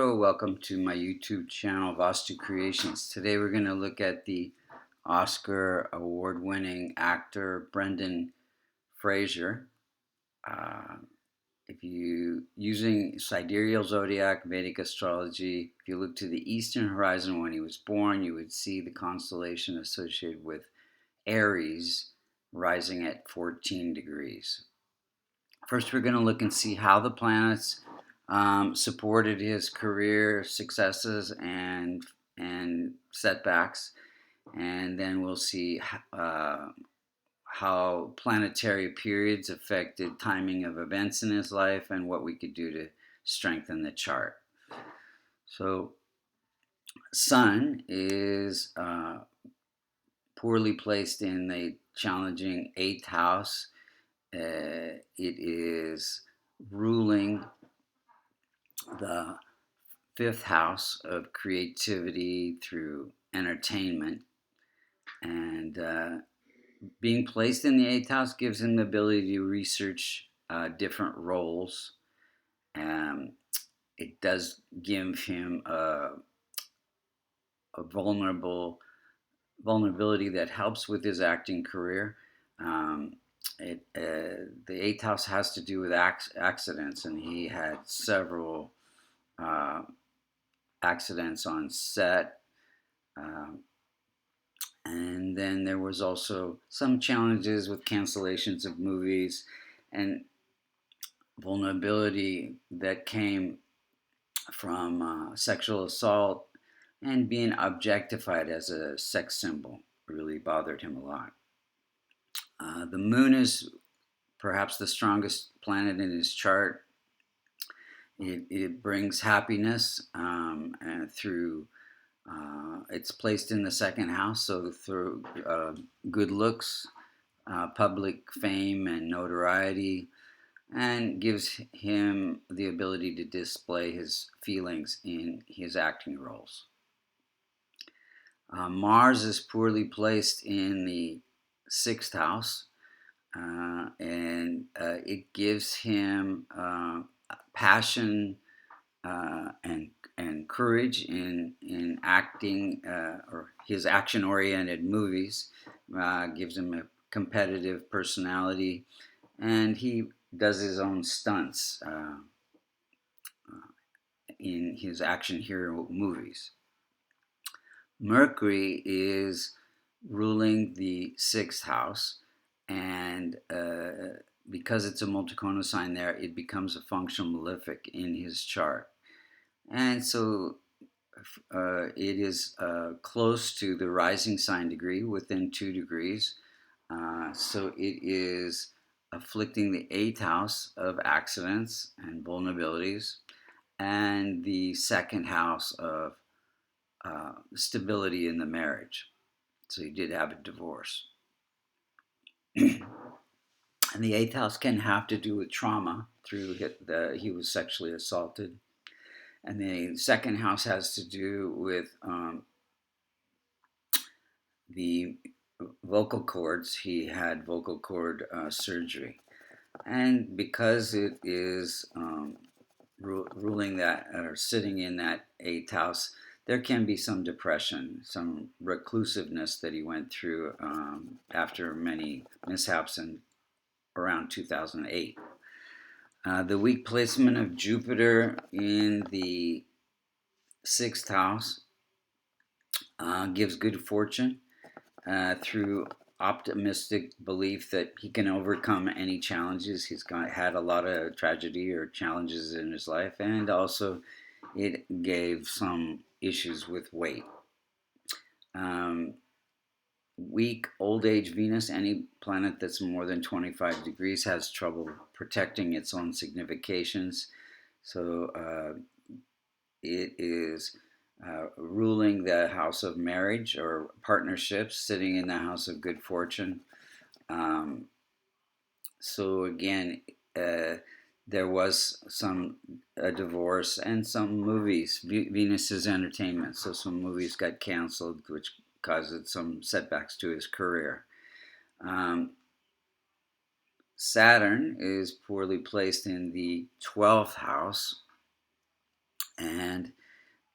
Mastro. Welcome to my YouTube channel, Vastu Creations. Today we're going to look at the Oscar award-winning actor Branden Frasier. If you using sidereal zodiac, Vedic Astrology, if you look to the eastern horizon when he was born, you would see the constellation associated with Aries rising at 14 degrees. First, we're going to look and see how the planets supported his career successes and setbacks, and then we'll see how planetary periods affected timing of events in his life and what we could do to strengthen the chart. So, Sun is poorly placed in the challenging 8th house. It is ruling the 5th house of creativity through entertainment, and being placed in the 8th house gives him the ability to research different roles. It does give him a vulnerability that helps with his acting career. The 8th house has to do with accidents, and he had several accidents on set. And then there was also some challenges with cancellations of movies and vulnerability that came from sexual assault and being objectified as a sex symbol really bothered him a lot. The moon is perhaps the strongest planet in his chart. It brings happiness and through it's placed in the 2nd house, so through good looks, public fame and notoriety, and gives him the ability to display his feelings in his acting roles. Mars is poorly placed in the 6th house, and it gives him passion and courage in acting, or his action-oriented movies. Gives him a competitive personality, and he does his own stunts in his action hero movies. Mercury is ruling the 6th house, and because it's a multiconal sign there, it becomes a functional malefic in his chart. And so it is close to the rising sign degree, within 2 degrees. So it is afflicting the 8th house of accidents and vulnerabilities, and the 2nd house of stability in the marriage. So he did have a divorce. And the 8th house can have to do with trauma through he was sexually assaulted. And the 2nd house has to do with the vocal cords. He had vocal cord surgery. And because it is ruling that, or sitting in that 8th house, there can be some depression, some reclusiveness that he went through after many mishaps in around 2008. The weak placement of Jupiter in the 6th house gives good fortune through optimistic belief that he can overcome any challenges. He's had a lot of tragedy or challenges in his life, and also it gave some issues with weight. Weak old age Venus, any planet that's more than 25 degrees, has trouble protecting its own significations. So it is ruling the house of marriage or partnerships, sitting in the house of good fortune. So again, there was a divorce and some movies. Venus is entertainment, so some movies got canceled, which caused some setbacks to his career. Saturn is poorly placed in the 12th house, and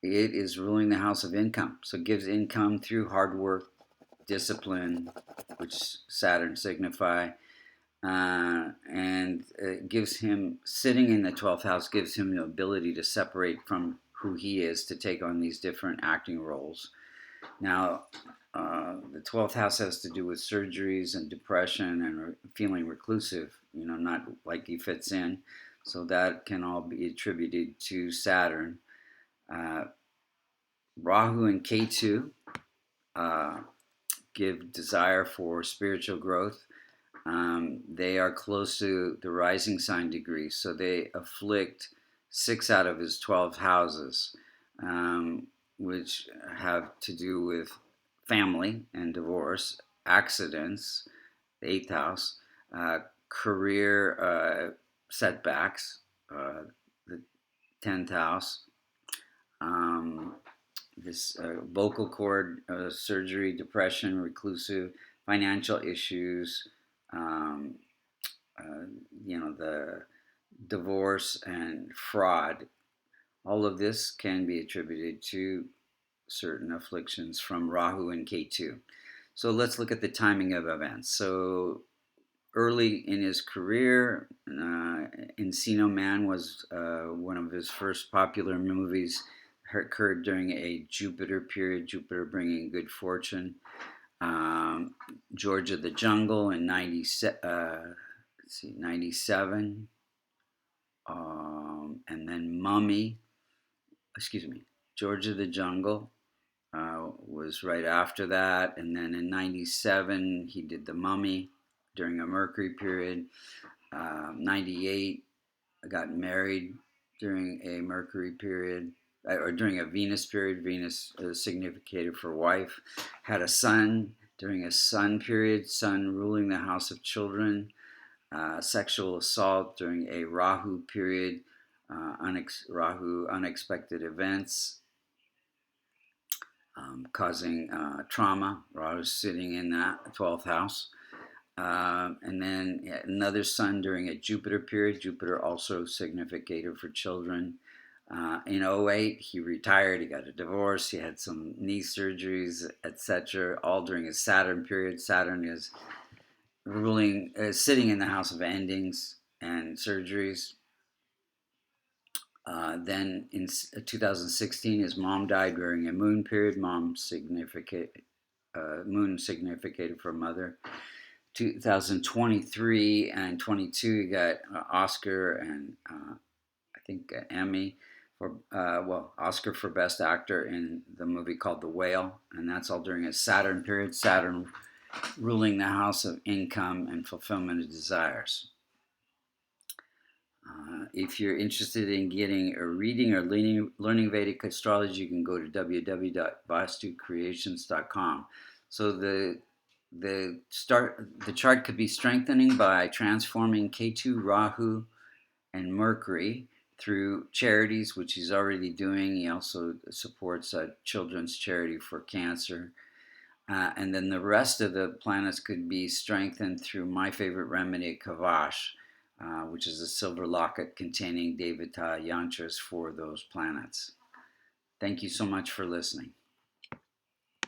it is ruling the house of income. So it gives income through hard work, discipline, which Saturn signify, and it gives him, sitting in the 12th house gives him the ability to separate from who he is to take on these different acting roles. Now, the 12th house has to do with surgeries and depression and feeling reclusive, not like he fits in. So that can all be attributed to Saturn. Rahu and Ketu give desire for spiritual growth. They are close to the rising sign degree, so they afflict 6 out of his 12 houses, which have to do with family and divorce, accidents, the 8th house, career setbacks, the 10th house, this vocal cord surgery, depression, reclusive, financial issues, the divorce and fraud. All of this can be attributed to certain afflictions from Rahu and Ketu. So let's look at the timing of events. So early in his career, Encino Man was one of his first popular movies. Occurred during a Jupiter period, Jupiter bringing good fortune. George of the Jungle in 97. And then George of the Jungle was right after that. And then in 97, he did The Mummy during a Mercury period. 98, got married during a Mercury period. Or during a Venus period. Venus significated for wife. Had a son during a Sun period, Sun ruling the house of children. Sexual assault during a Rahu period, Rahu unexpected events causing trauma. Rahu sitting in that 12th house. And then another Sun during a Jupiter period. Jupiter also significated for children. In 08, he retired, he got a divorce, he had some knee surgeries, etc., all during his Saturn period. Saturn is sitting in the house of endings and surgeries. Then in 2016, his mom died during a moon period. Moon significated for mother. 2023 and 22, you got Oscar and I think Emmy for Oscar for Best Actor in the movie called The Whale, and that's all during a Saturn period. Saturn ruling the house of income and fulfillment of desires. If you're interested in getting a reading or learning Vedic astrology, you can go to www.vastucreations.com. So the chart could be strengthening by transforming Ketu, Rahu, and Mercury through charities, which he's already doing. He also supports a children's charity for cancer. And then the rest of the planets could be strengthened through my favorite remedy, Kavash, which is a silver locket containing Devata yantras for those planets. Thank you so much for listening.